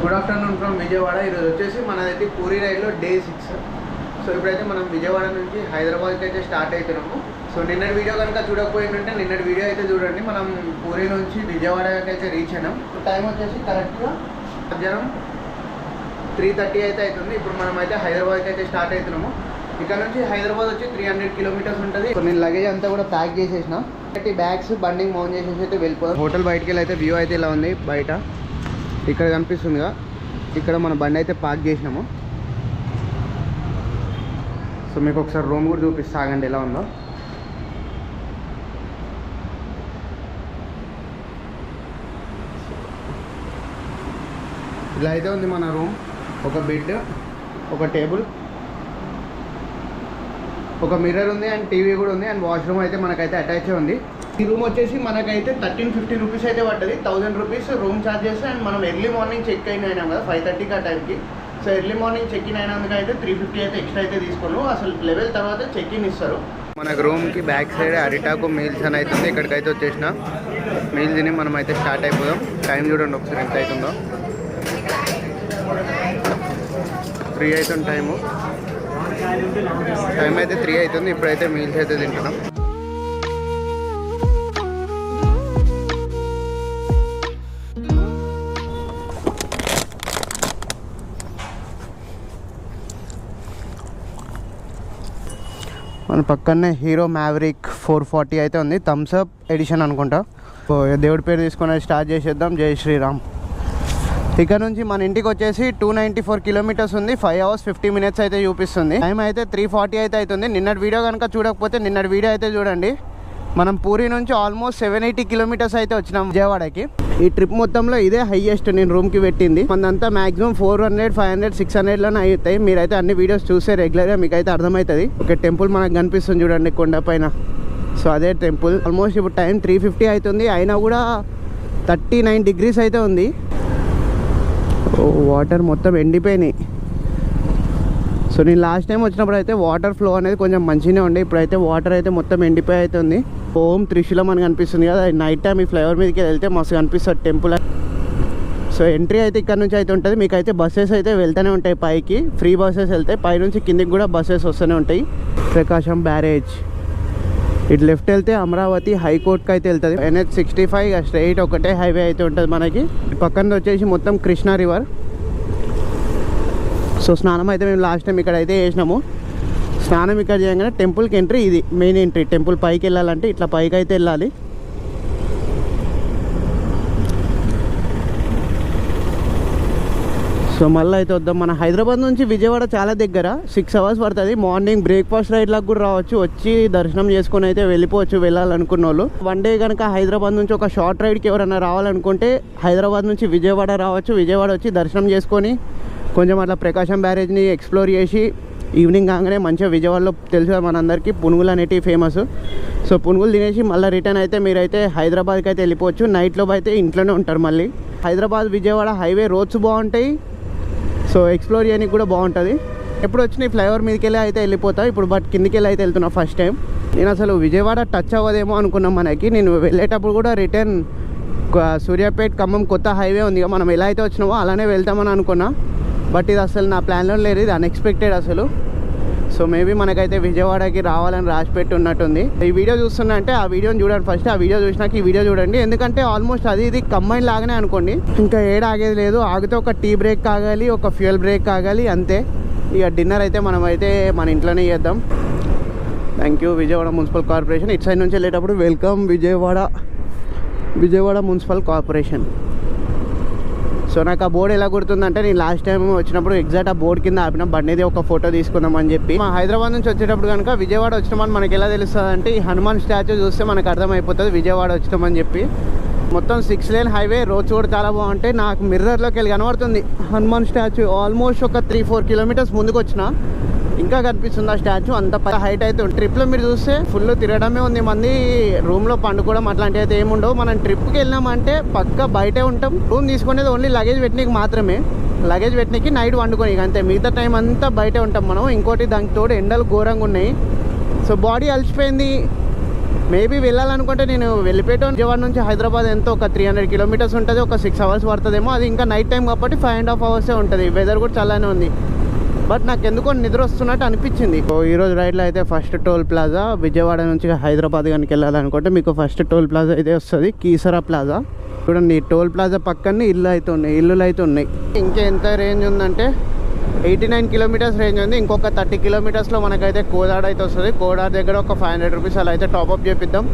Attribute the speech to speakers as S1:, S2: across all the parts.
S1: Good afternoon from Vijayawada. ఈరోజు వచ్చేసి మనదైతే puri రైడ్లో day 6. So ఇప్పుడైతే మనం విజయవాడ నుంచి హైదరాబాద్కి అయితే స్టార్ట్ అవుతున్నాము. సో నిన్నటి వీడియో కనుక చూడకపోయిందంటే నిన్నటి వీడియో అయితే చూడండి. మనం పూరి నుంచి విజయవాడకి అయితే రీచ్ అయినాం. టైం వచ్చేసి కరెక్ట్గా మధ్యాహ్నం 3:30 అయితే అవుతుంది. ఇప్పుడు మనం అయితే హైదరాబాద్కి అయితే స్టార్ట్ అవుతున్నాము. ఇక్కడ నుంచి హైదరాబాద్ వచ్చి 300 కిలోమీటర్స్ ఉంటుంది. సో నేను లగేజ్ అంతా కూడా ప్యాక్ చేసేసిన. బ్యాగ్స్ బండింగ్ మౌంట్ చేసేసి అయితే వెళ్ళిపోదాం. హోటల్ బయటికి వెళ్ళి అయితే వ్యూ అయితే ఇలా ఉంది. బయట ఇక్కడ కనిపిస్తుందిగా, ఇక్కడ మన బండి అయితే పార్క్ చేసినాము. సో మీకు ఒకసారి రూమ్ కూడా చూపిస్తా, ఆగండి ఎలా ఉందో. ఇలా అయితే ఉంది మన రూమ్. ఒక బెడ్, ఒక టేబుల్, ఒక మిర్రర్ ఉంది అండ్ టీవీ కూడా ఉంది అండ్ వాష్రూమ్ అయితే మనకైతే అటాచ్ ఉంది. ఈ రూమ్ వచ్చేసి మనకైతే 1350 రూపీస్ అయితే పడ్డది. 1000 రూపీస్ రూమ్ ఛార్జెస్. అండ్ మనం ఎర్లీ మార్నింగ్ చెక్ అయినాం కదా 5:30 ఆ టైంకి. So early morning check in అయినందుకు అయితే 350 అయితే ఎక్స్ట్రా అయితే తీసుకోను. అసలు లెవెల్ తర్వాత చెక్ ఇన్ ఇస్తారు. మనకు రూమ్కి బ్యాక్ సైడ్ అరిటాకు మీల్స్ అని అవుతుంది. ఇక్కడికైతే వచ్చేసిన మీల్ తిని మనం అయితే స్టార్ట్ అయిపోదాం. టైం చూడండి ఒకసారి ఎంత అవుతుందో. 3 అవుతుంది టైం అయితే 3 అవుతుంది. ఇప్పుడైతే మీల్స్ అయితే తింటున్నాం. మన పక్కనే హీరో మ్యావరిక్ 440 అయితే ఉంది. థమ్స్అప్ ఎడిషన్ అనుకుంటా. సో దేవుడి పేరు తీసుకొని స్టార్ట్ చేసేద్దాం. జై శ్రీరామ్. ఇక్కడ నుంచి మన ఇంటికి వచ్చేసి 294 కిలోమీటర్స్ ఉంది. 5 hours 50 minutes అయితే చూపిస్తుంది. టైం అయితే 3:40 అయితే అవుతుంది. నిన్నటి వీడియో కనుక చూడకపోతే నిన్నటి వీడియో అయితే చూడండి. మనం పూరి నుంచి ఆల్మోస్ట్ 780 కిలోమీటర్స్ అయితే వచ్చినాం విజయవాడకి. ఈ ట్రిప్ మొత్తంలో ఇదే హైయెస్ట్ నేను రూమ్కి పెట్టింది. మనదంతా మాక్సిమం 400, 500, 600లోనే అవుతాయి. మీరైతే అన్ని వీడియోస్ చూస్తే రెగ్యులర్గా మీకు అయితే అర్థమవుతుంది. ఒక టెంపుల్ మనకు కనిపిస్తుంది చూడండి కొండ పైన. సో అదే టెంపుల్. ఆల్మోస్ట్ ఇప్పుడు టైం 3:50 అవుతుంది. అయినా కూడా 39 degrees అయితే ఉంది. వాటర్ మొత్తం ఎండిపోయినాయి. సో నేను లాస్ట్ టైం వచ్చినప్పుడు అయితే వాటర్ ఫ్లో అనేది కొంచెం మంచిగానే ఉండే. ఇప్పుడైతే వాటర్ అయితే మొత్తం ఎండిపోయి అవుతుంది. ఓం త్రిశూలం అని కనిపిస్తుంది కదా. నైట్ టైం ఈ ఫ్లైఓవర్ మీదకి వెళ్తే మస్తు కనిపిస్తుంది టెంపుల్. సో ఎంట్రీ అయితే ఇక్కడ నుంచి అయితే ఉంటుంది. మీకు అయితే బస్సెస్ అయితే వెళ్తూనే ఉంటాయి పైకి. ఫ్రీ బస్సెస్ వెళ్తాయి. పైనుంచి కిందికి కూడా బస్సెస్ వస్తూనే ఉంటాయి. ప్రకాశం బ్యారేజ్. ఇటు లెఫ్ట్ వెళ్తే అమరావతి హైకోర్టుకి అయితే వెళ్తుంది. NH65 స్ట్రైట్ ఒకటే హైవే అయితే ఉంటుంది మనకి. పక్కన వచ్చేసి మొత్తం కృష్ణా రివర్. సో స్నానం అయితే మేము లాస్ట్ టైం ఇక్కడ అయితే చేసినాము. స్నానం ఇక్కడ చేయగానే టెంపుల్కి ఎంట్రీ ఇది మెయిన్ ఎంట్రీ. టెంపుల్ పైకి వెళ్ళాలంటే ఇట్లా పైకి అయితే వెళ్ళాలి. సో మళ్ళీ అయితే వద్దాం. మన హైదరాబాద్ నుంచి విజయవాడ చాలా దగ్గర, 6 hours పడుతుంది. మార్నింగ్ బ్రేక్ఫాస్ట్ రైడ్లకు కూడా రావచ్చు. వచ్చి దర్శనం చేసుకొని అయితే వెళ్ళిపోవచ్చు వెళ్ళాలనుకున్న వాళ్ళు. వన్ డే కనుక హైదరాబాద్ నుంచి ఒక షార్ట్ రైడ్కి ఎవరైనా రావాలనుకుంటే హైదరాబాద్ నుంచి విజయవాడ రావచ్చు. విజయవాడ వచ్చి దర్శనం చేసుకొని కొంచెం అట్లా ప్రకాశం బ్యారేజ్ని ఎక్స్ప్లోర్ చేసి ఈవినింగ్ కాగానే మంచిగా విజయవాడలో తెలుసు మనందరికీ పునుగులు అనేటివి ఫేమస్. సో పునుగులు తినేసి మళ్ళీ రిటర్న్ అయితే మీరైతే హైదరాబాద్కి అయితే వెళ్ళిపోవచ్చు. నైట్లో అయితే ఇంట్లోనే ఉంటారు. మళ్ళీ హైదరాబాద్ విజయవాడ హైవే రోడ్స్ బాగుంటాయి. సో ఎక్స్ప్లోర్ చేయడానికి కూడా బాగుంటుంది. ఎప్పుడు వచ్చిన ఫ్లైఓవర్ మీదకి వెళ్ళి అయితే వెళ్ళిపోతా. ఇప్పుడు బట్ కిందికి వెళ్ళి అయితే వెళ్తున్నా ఫస్ట్ టైం. నేను అసలు విజయవాడ టచ్ అవ్వదేమో అనుకున్నాం మనకి. నేను వెళ్ళేటప్పుడు కూడా రిటర్న్ సూర్యాపేట ఖమ్మం కొత్త హైవే ఉంది, మనం ఎలా అయితే వచ్చినామో అలానే వెళ్తామని అనుకున్నా. బట్ ఇది అసలు నా ప్లాన్లో లేదు. ఇది అన్ఎక్స్పెక్టెడ్ అసలు. సో మేబీ మనకైతే విజయవాడకి రావాలని రాసిపెట్టి ఉన్నట్టుంది. ఈ వీడియో చూస్తున్నా అంటే ఆ వీడియోని చూడండి ఫస్ట్. ఆ వీడియో చూసినాక ఈ వీడియో చూడండి. ఎందుకంటే ఆల్మోస్ట్ అది ఇది కంబైన్ లాగానే అనుకోండి. ఇంకా ఏడ ఆగేది లేదు. ఆగితే ఒక టీ బ్రేక్ ఆగాలి, ఒక ఫ్యూయల్ బ్రేక్ ఆగాలి, అంతే. ఇక డిన్నర్ అయితే మనం అయితే మన ఇంట్లోనే చేద్దాం. Thank you Vijayawada municipal corporation. ఇటు సైడ్ నుంచి వెళ్ళేటప్పుడు welcome Vijayawada municipal corporation. So నాకు ఆ బోర్డు ఎలా గుర్తుందంటే నేను లాస్ట్ టైం వచ్చినప్పుడు ఎగ్జాక్ట్ ఆ బోర్డు కింద ఆపిన బండిది ఒక ఫోటో తీసుకుందాం అని చెప్పి. మా హైదరాబాద్ నుంచి వచ్చేటప్పుడు కనుక విజయవాడ వచ్చినామని మనకి ఎలా తెలుస్తుంది అంటే ఈ హనుమాన్ స్టాచ్యూ చూస్తే మనకు అర్థమైపోతుంది విజయవాడ వచ్చినామని చెప్పి. మొత్తం 6 lane హైవే, రోడ్స్ కూడా చాలా బాగుంటాయి. నాకు మిర్రర్లోకి వెళ్ళి కనబడుతుంది హనుమాన్ స్టాచ్యూ. ఆల్మోస్ట్ ఒక 3-4 kilometers ముందుకు వచ్చిన ఇంకా కనిపిస్తుంది ఆ స్టాచ్యూ. అంత హైట్ అయితే ఉంది. ట్రిప్లో మీరు చూస్తే ఫుల్ తిరగడమే ఉంది. మంది రూమ్లో పండుకోవడం అట్లాంటివి అయితే ఏముండవు. మనం ట్రిప్కి వెళ్ళినామంటే పక్క బయటే ఉంటాం. రూమ్ తీసుకునేది ఓన్లీ లగేజ్ పెట్టడానికి మాత్రమే. లగేజ్ పెట్టడానికి నైట్ వండుకొని అంతే. మిగతా టైం అంతా బయటే ఉంటాం మనం. ఇంకోటి దానికి తోడు ఎండలు ఘోరంగా ఉన్నాయి. So body అలసిపోయింది. మేబీ వెళ్ళాలనుకుంటే నేను వెళ్ళిపోయాను. విజయవాడ నుంచి హైదరాబాద్ ఎంతో ఒక 300 కిలోమీటర్స్ ఉంటుంది, ఒక 6 అవర్స్ పడుతుందేమో. అది ఇంకా నైట్ టైం కాబట్టి 5.5 అవర్సే ఉంటుంది. వెదర్ కూడా చాలానే ఉంది, బట్ నాకు ఎందుకో నిద్ర వస్తున్నట్టు అనిపించింది. సో ఈరోజు రైడ్లో అయితే ఫస్ట్ టోల్ ప్లాజా, విజయవాడ నుంచి హైదరాబాద్ కనుక వెళ్ళాలనుకుంటే మీకు ఫస్ట్ టోల్ ప్లాజా అయితే వస్తుంది, కీసరా ప్లాజా. చూడండి, టోల్ ప్లాజా పక్కనే ఇల్లు అయితే ఉన్నాయి. ఇంకా ఎంత రేంజ్ ఉందంటే 89 కిలోమీటర్స్ రేంజ్ ఉంది. ఇంకొక 30 కిలోమీటర్స్లో మనకైతే కోదాడ అయితే వస్తుంది. కోదాడ దగ్గర ఒక 500 రూపీస్ అలా అయితే టాప్అప్ చేపిద్దాం.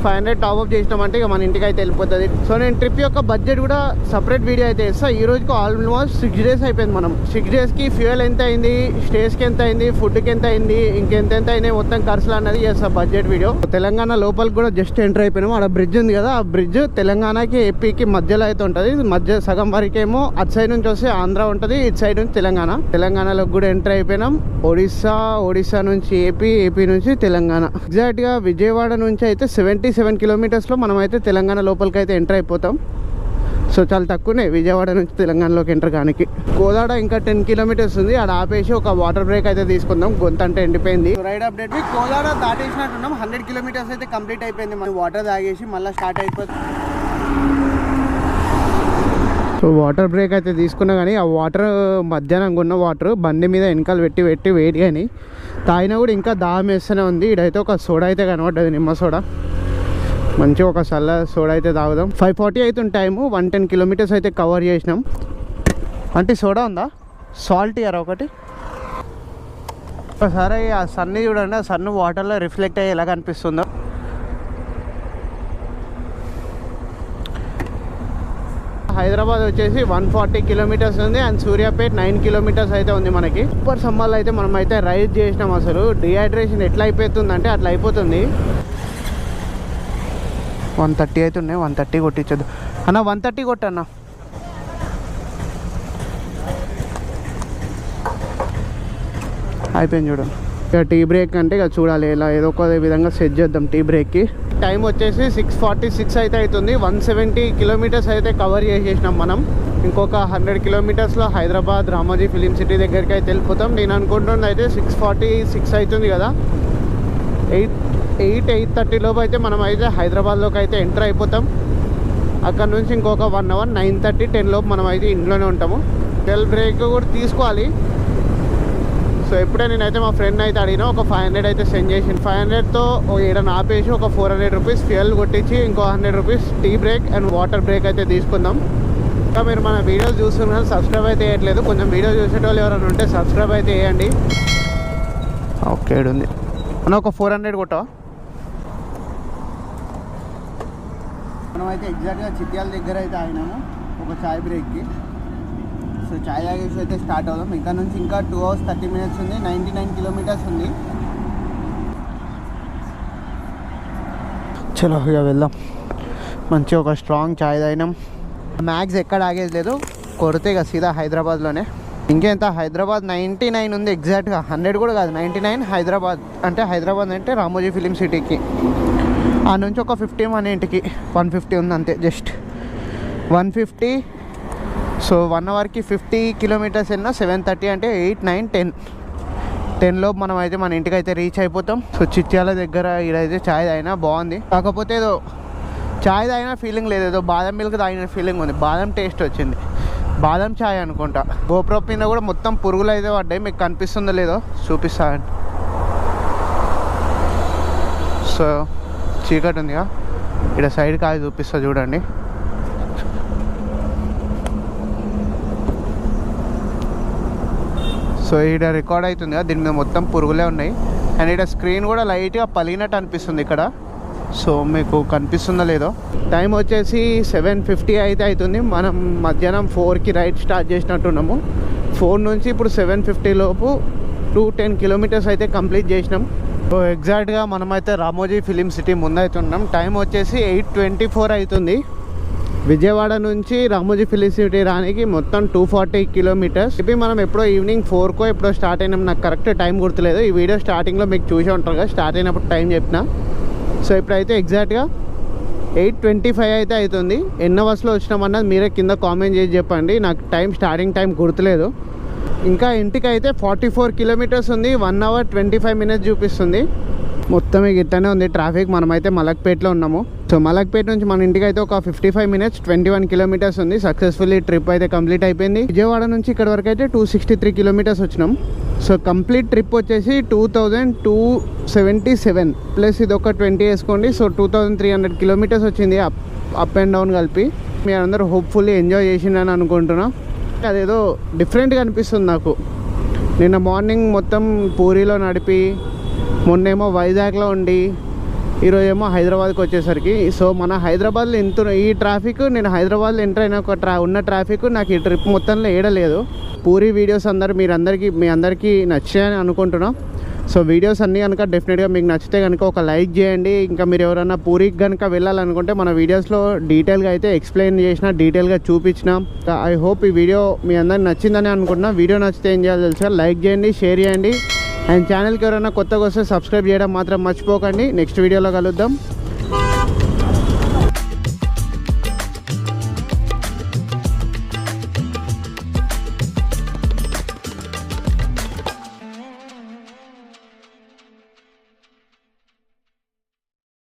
S1: 500 టాప్అప్ చేసినామంటే ఇక మన ఇంటికి అయితే వెళ్ళిపోతుంది. సో నేను ట్రిప్ యొక్క బడ్జెట్ కూడా సపరేట్ వీడియో అయితే ఇస్తాను. ఈ రోజుకి ఆల్మోస్ట్ 6 డేస్ అయిపోయింది. మనం 6 డేస్కి ఫ్యూయల్ ఎంత అయింది, స్టేస్కి ఎంత అయింది, ఫుడ్కి ఎంత అయింది, ఇంకెంత అయినాయి మొత్తం ఖర్చులు అన్నది చేస్తాను బడ్జెట్ వీడియో. తెలంగాణ లోపలికి కూడా జస్ట్ ఎంటర్ అయిపోయినాము. అక్కడ బ్రిడ్జ్ ఉంది కదా, ఆ బ్రిడ్జ్ తెలంగాణకి ఏపీకి మధ్యలో అయితే ఉంటుంది. మధ్య సగం వరకేమో అటు సైడ్ నుంచి వస్తే ఆంధ్ర ఉంటుంది, ఇటు సైడ్ నుంచి తెలంగాణలోకి కూడా ఎంటర్ అయిపోయినాం. ఒడిస్సా నుంచి ఏపీ నుంచి తెలంగాణ. ఎగ్జాక్ట్గా విజయవాడ నుంచి అయితే 77 కిలోమీటర్స్లో మనం అయితే తెలంగాణ లోపలికి అయితే ఎంటర్ అయిపోతాం. సో చాలా తక్కువనే విజయవాడ నుంచి తెలంగాణలోకి ఎంటర్ కానికి. కోదాడ ఇంకా 10 కిలోమీటర్స్ ఉంది. అక్కడ ఆపేసి ఒక వాటర్ బ్రేక్ అయితే తీసుకుందాం, గొంతు అంటే ఎండిపోయింది. రైడ్ అప్డేట్ కోదాడ దాటేసినట్టున్నాం. 100 కిలోమీటర్స్ అయితే కంప్లీట్ అయిపోయింది. మనం వాటర్ తాగేసి మళ్ళీ స్టార్ట్ అయిపోతుంది. సో వాటర్ బ్రేక్ అయితే తీసుకున్నా కానీ ఆ వాటర్ మధ్యాహ్నం ఉన్న వాటర్ బండి మీద వెనకాల పెట్టి వేడి కానీ తాగినా కూడా ఇంకా దాహం వేస్తూనే ఉంది. ఇడైతే ఒక సోడా అయితే కనబడ్డది, నిమ్మ సోడా. మంచిగా ఒక చల్ల సోడా అయితే తాగుదాం. 5:40 అవుతుంది టైము. 110 కిలోమీటర్స్ అయితే కవర్ చేసినాం. అంటే సోడా ఉందా, సాల్ట్ ఇయర్ ఒకటి. ఒకసారి ఆ సన్ని చూడండి, ఆ సన్ను వాటర్లో రిఫ్లెక్ట్ అయ్యి ఎలా కనిపిస్తుందో. హైదరాబాద్ వచ్చేసి 140 కిలోమీటర్స్ ఉంది అండ్ సూర్యాపేట్ 9 కిలోమీటర్స్ అయితే ఉంది మనకి. సూపర్ సమ్మర్లో అయితే మనం అయితే రైడ్ చేసినాం. అసలు డిహైడ్రేషన్ ఎట్లా అయిపోతుంది అంటే అట్లా అయిపోతుంది. 130 అయితే ఉన్నాయి, 130 కొట్టించదు అన్న, 130 కొట్టన్నా. అయిపోయింది చూడండి. ఇక టీ బ్రేక్ అంటే ఇక చూడాలి, ఇలా ఏదో ఒక విధంగా సెట్ చేద్దాం టీ బ్రేక్కి. టైం వచ్చేసి 6:46 అయితే అవుతుంది. 170 కిలోమీటర్స్ అయితే కవర్ చేసేసినాం మనం. ఇంకొక 100 కిలోమీటర్స్లో హైదరాబాద్ రామోజీ ఫిలిం సిటీ దగ్గరికి అయితే వెళ్ళిపోతాం. నేను అనుకుంటుంది అయితే 6:46 అవుతుంది కదా, 8:30 లోపు అయితే మనం అయితే హైదరాబాద్లోకి అయితే ఎంటర్ అయిపోతాం. అక్కడ నుంచి ఇంకొక 1 అవర్ 9:30, 10 లోపు మనం అయితే ఇంట్లోనే ఉంటాము. టెల్ బ్రేక్ కూడా తీసుకోవాలి. సో ఇప్పుడే నేనైతే మా ఫ్రెండ్ అయితే అడిగినా, ఒక 500 అయితే సెండ్ చేసి 500తో ఏడన్నా ఆపేసి ఒక 400 రూపీస్ ఫ్యూయల్ కొట్టించి ఇంకో 100 rupees tea break and water break అయితే తీసుకుందాం. ఇంకా మీరు మన వీడియోస్ చూస్తున్నారు, సబ్స్క్రైబ్ అయితే చేయట్లేదు. కొంచెం వీడియో చూసేటోళ్ళు ఎవరైనా ఉంటే సబ్స్క్రైబ్ అయితే చేయండి. ఓకే ఉంది అన్న, ఒక 400 కొట్టవా. మనమైతే ఎగ్జాక్ట్గా చిట్యాల దగ్గర అయితే ఆగినాము ఒక చాయ్ బ్రేక్కి. సో చాయ్ తాగేసి అయితే స్టార్ట్ అవుదాం. ఇక్కడ నుంచి ఇంకా 2 hours 30 minutes ఉంది. 99 కిలోమీటర్స్ ఉంది. చలో ఇక వెళ్దాం. మంచిగా ఒక స్ట్రాంగ్ చాయ్ తాగినాం. మ్యాక్స్ ఎక్కడ ఆగేది లేదు, కొడితే ఇక సీదా హైదరాబాద్లోనే. ఇంకెంత హైదరాబాద్ 99 ఉంది ఎగ్జాక్ట్గా, 100 కూడా కాదు, 99 హైదరాబాద్. అంటే హైదరాబాద్ అంటే రామోజీ ఫిలిం సిటీకి. ఆ నుంచి ఒక 50 మన ఇంటికి 150 ఉంది అంతే, జస్ట్ 150. సో 1 అవర్కి 50 కిలోమీటర్స్ అయినా 7:30 అంటే 8, 9, 10 లోపు మనం అయితే మన ఇంటికి అయితే రీచ్ అయిపోతాం. సో చిట్యాల దగ్గర ఇదైతే చాయ్ తాగినా బాగుంది. కాకపోతే ఏదో చాయ్ తాగిన ఫీలింగ్ లేదు, ఏదో బాదం మిల్క్ తాగిన ఫీలింగ్ ఉంది. బాదం టేస్ట్ వచ్చింది, బాదం చాయ్ అనుకుంటా. గోప్రో మీద కూడా మొత్తం పురుగులు అయితే పడ్డాయి, మీకు కనిపిస్తుందో లేదో చూపిస్తాను. సో చీకటి ఉందిగా, ఇక్కడ సైడ్ కాయ చూపిస్తా చూడండి. సో ఇక్కడ రికార్డ్ అవుతుంది కదా, దీని మీద మొత్తం పురుగులే ఉన్నాయి. అండ్ ఇక్కడ స్క్రీన్ కూడా లైట్గా పలిగినట్టు అనిపిస్తుంది ఇక్కడ. సో మీకు కనిపిస్తుందో లేదో. టైం వచ్చేసి 7:50 అయితే అవుతుంది. మనం మధ్యాహ్నం 4కి రైడ్ స్టార్ట్ చేసినట్టున్నాము. 4 నుంచి ఇప్పుడు 7:50 లోపు 210 కిలోమీటర్స్ అయితే కంప్లీట్ చేసినాం. సో ఎగ్జాక్ట్గా మనమైతే రామోజీ ఫిలిం సిటీ ముందైతే ఉన్నాం. టైం వచ్చేసి 8:24 అవుతుంది. విజయవాడ నుంచి రామోజీ ఫిలిం సిటీ రానికి మొత్తం 240 కిలోమీటర్స్. ఇప్పుడు మనం ఎప్పుడో ఈవినింగ్ 4కో ఎప్పుడో స్టార్ట్ అయినాం, నాకు కరెక్ట్ టైం గుర్తులేదు. ఈ వీడియో స్టార్టింగ్లో మీకు చూసే ఉంటారు కదా, స్టార్ట్ అయినప్పుడు టైం చెప్పిన. సో ఇప్పుడైతే ఎగ్జాక్ట్గా 8:25 అయితే అవుతుంది. ఎన్ని అవర్స్లో వచ్చినామన్నది మీరే కింద కామెంట్ చేసి చెప్పండి, నాకు స్టార్టింగ్ టైం గుర్తులేదు. ఇంకా ఇంటికి అయితే 44 కిలోమీటర్స్ ఉంది, 1 hour 25 minutes చూపిస్తుంది. మొత్తం ఇక ఇట్లానే ఉంది ట్రాఫిక్. మనమైతే మలక్పేటలో ఉన్నాము. సో మలక్పేట నుంచి మన ఇంటికి అయితే ఒక 55 minutes 21 kilometers ఉంది. సక్సెస్ఫుల్లీ ట్రిప్ అయితే కంప్లీట్ అయిపోయింది. విజయవాడ నుంచి ఇక్కడ వరకు అయితే 263 kilometers వచ్చినాం. సో కంప్లీట్ ట్రిప్ వచ్చేసి 2277 ప్లస్ ఇది ఒక 20 వేసుకోండి. సో 2300 kilometers వచ్చింది అప్ అండ్ డౌన్ కలిపి. మీరు అందరూ హోప్ఫుల్లీ ఎంజాయ్ చేసిండని అనుకుంటున్నా. అదేదో డిఫరెంట్గా అనిపిస్తుంది నాకు. నిన్న మార్నింగ్ మొత్తం పూరిలో నడిపి, మొన్నేమో వైజాగ్లో ఉండి, ఈరోజేమో హైదరాబాద్కి వచ్చేసరికి. సో మన హైదరాబాద్లో ఈ ట్రాఫిక్, నేను హైదరాబాద్లో ఎంటర్ అయిన ఉన్న ట్రాఫిక్ నాకు ఈ ట్రిప్ మొత్తంలో ఏడలేదు. పూరి వీడియోస్ మీ అందరికీ నచ్చాయని అనుకుంటున్నాం. సో వీడియోస్ అన్నీ కనుక డెఫినెట్గా మీకు నచ్చితే కనుక ఒక లైక్ చేయండి. ఇంకా మీరు ఎవరైనా పూరికి కనుక వెళ్ళాలనుకుంటే మన వీడియోస్లో డీటెయిల్గా అయితే ఎక్స్ప్లెయిన్ చేసిన, డీటెయిల్గా చూపించిన. ఐ హోప్ ఈ వీడియో మీ అందరికి నచ్చిందని అనుకుంటున్నా. వీడియో నచ్చితే ఏం చేయాలో తెలుసా, లైక్ చేయండి, షేర్ చేయండి. అండ్ ఛానల్కి ఎవరైనా కొత్తగా వస్తే సబ్స్క్రైబ్ చేయడం మాత్రం మర్చిపోకండి. నెక్స్ట్ వీడియోలో కలుద్దాం.